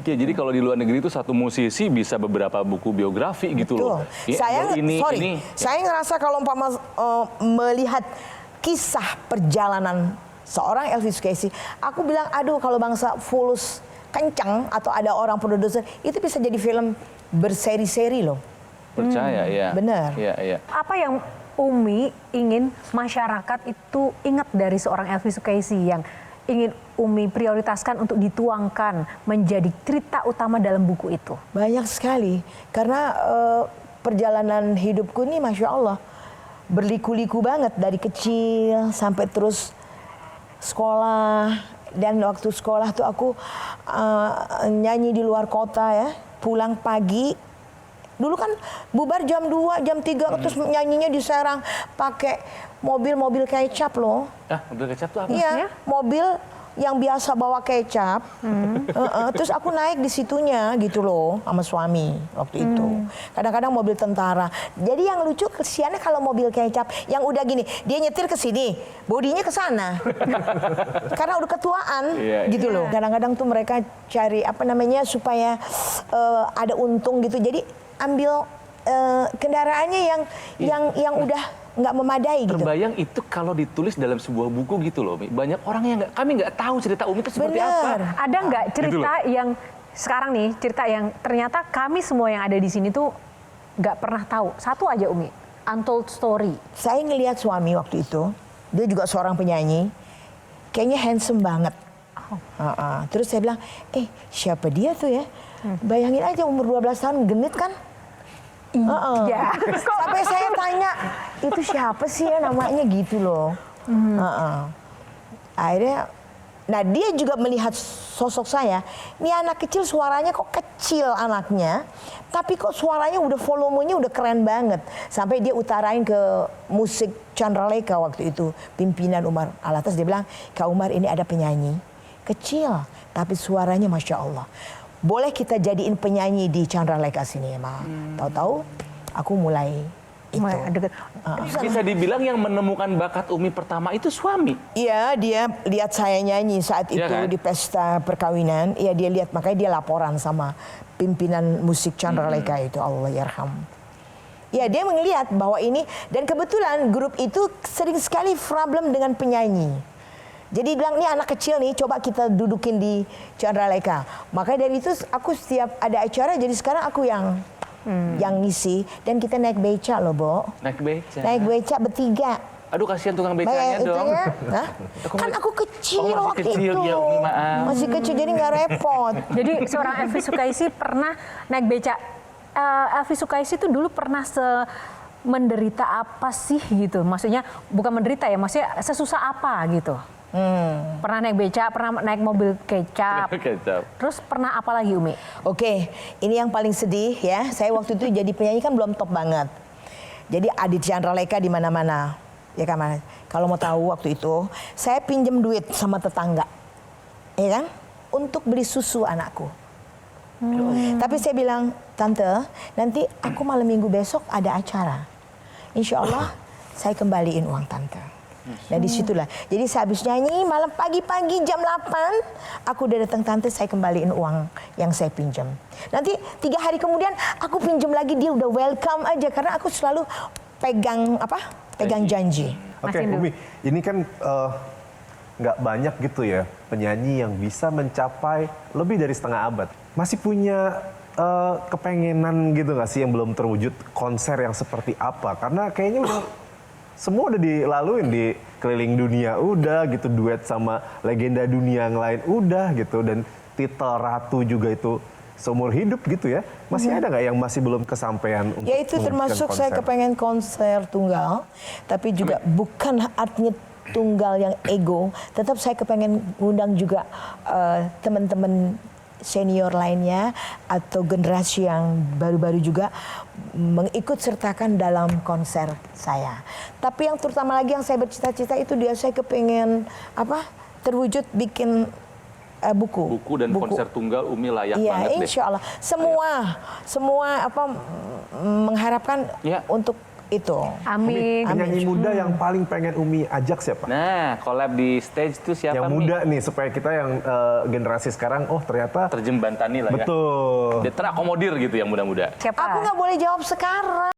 Ya, jadi kalau di luar negeri itu satu musisi bisa beberapa buku biografi gitu loh. Ya, Saya ngerasa kalau melihat kisah perjalanan seorang Elvis Sukaesih, aku bilang aduh kalau bangsa Fulus kencang atau ada orang produser itu bisa jadi film berseri-seri loh. Percaya ya. Benar. Ya. Apa yang Umi ingin masyarakat itu ingat dari seorang Elvis Sukaesih yang ingin Umi prioritaskan untuk dituangkan menjadi cerita utama dalam buku itu? Banyak sekali, karena perjalanan hidupku ini Masya Allah berliku-liku banget dari kecil sampai terus sekolah. Dan waktu sekolah tuh aku nyanyi di luar kota ya, pulang pagi. Dulu kan bubar jam 2, jam 3, terus nyanyinya di Serang pakai mobil kecap loh. Mobil kecap tuh apa? Iya, mobil yang biasa bawa kecap. Terus aku naik di situnya gitu loh sama suami waktu itu. Kadang-kadang mobil tentara. Jadi yang lucu kesiannya kalau mobil kecap yang udah gini, dia nyetir ke sini, bodinya ke sana. Karena udah ketuaan gitu loh. Kadang-kadang tuh mereka cari supaya ada untung gitu. Jadi ambil kendaraannya yang udah nggak memadai gitu. Terbayang itu kalau ditulis dalam sebuah buku gitu loh, banyak orang yang kami nggak tahu cerita Umi itu seperti apa. Ada nggak cerita yang sekarang nih, cerita yang ternyata kami semua yang ada di sini tuh nggak pernah tahu. Satu aja Umi, untold story. Saya ngelihat suami waktu itu, dia juga seorang penyanyi, kayaknya handsome banget. Terus saya bilang, siapa dia tuh ya? Bayangin aja umur 12 tahun genit kan? Iya. Sampai saya tanya, itu siapa sih ya namanya gitu loh. Akhirnya, nah dia juga melihat sosok saya. Ini anak kecil suaranya kok kecil anaknya, tapi kok suaranya udah volumenya udah keren banget. Sampai dia utarain ke musik Chandralekha waktu itu, pimpinan Umar Alatas, dia bilang, Kak Umar ini ada penyanyi kecil, tapi suaranya Masya Allah. Boleh kita jadiin penyanyi di Chandralekha sini ya, Ma. Tahu-tahu aku mulai itu. Bisa dibilang yang menemukan bakat Umi pertama itu suami. Iya, dia lihat saya nyanyi saat itu kan? di pesta perkawinan. Iya, dia lihat, makanya dia laporan sama pimpinan musik Chandralekha itu, Allah yarham. Ya, dia melihat bahwa ini, dan kebetulan grup itu sering sekali problem dengan penyanyi. Jadi bilang, ini anak kecil nih, coba kita dudukin di Chandralekha. Makanya dari itu aku setiap ada acara, jadi sekarang aku yang ngisi. Dan kita naik beca loh, Bo. Naik beca? Naik beca bertiga. Aduh, kasihan tukang becanya dong. Kan aku kecil waktu kecil, itu. Ya, Umi, maaf. Masih kecil, jadi nggak repot. Jadi seorang Elvis Sukaesih pernah naik beca. Elvis Sukaesih itu dulu pernah menderita apa sih gitu? Maksudnya bukan menderita ya, maksudnya sesusah apa gitu? Pernah naik beca, pernah naik mobil kecap. Terus pernah apa lagi Umi? Oke, ini yang paling sedih ya. Saya waktu itu jadi penyanyi kan belum top banget. Jadi Adit Chandralekha di mana-mana. Ya kan, kalau mau tahu waktu itu, saya pinjem duit sama tetangga. Ya kan? Untuk beli susu anakku. Tapi saya bilang, Tante, nanti aku malam minggu besok ada acara. Insya Allah saya kembaliin uang Tante. Nah disitulah, jadi saya habis nyanyi malam pagi-pagi jam 8, aku udah datang, Tante saya kembaliin uang yang saya pinjam. Nanti 3 hari kemudian aku pinjam lagi, dia udah welcome aja karena aku selalu pegang janji. Oke, Umi, ini kan nggak banyak gitu ya penyanyi yang bisa mencapai lebih dari setengah abad. Masih punya kepengenan gitu nggak sih yang belum terwujud, konser yang seperti apa? Karena kayaknya udah semua udah dilaluin di keliling dunia, udah gitu, duet sama legenda dunia yang lain, udah gitu, dan titel ratu juga itu seumur hidup gitu ya. Masih ada nggak yang masih belum kesampaian untuk ya itu termasuk konser? Saya kepengen konser tunggal, tapi juga bukan artinya tunggal yang ego, tetap saya kepengen ngundang juga teman-teman senior lainnya atau generasi yang baru-baru juga mengikut sertakan dalam konser saya. Tapi yang terutama lagi yang saya bercita-cita itu saya kepengen terwujud bikin buku dan konser tunggal Umi layak banget deh. Insya Allah semua mengharapkan untuk itu. Amin. Penyanyi muda yang paling pengen Umi ajak siapa? Nah, collab di stage itu siapa Yang Mi? muda nih supaya kita yang generasi sekarang ternyata Terjembantani lah ya. betul. Dia terakomodir gitu yang muda-muda. Siapa? Aku nggak boleh jawab sekarang.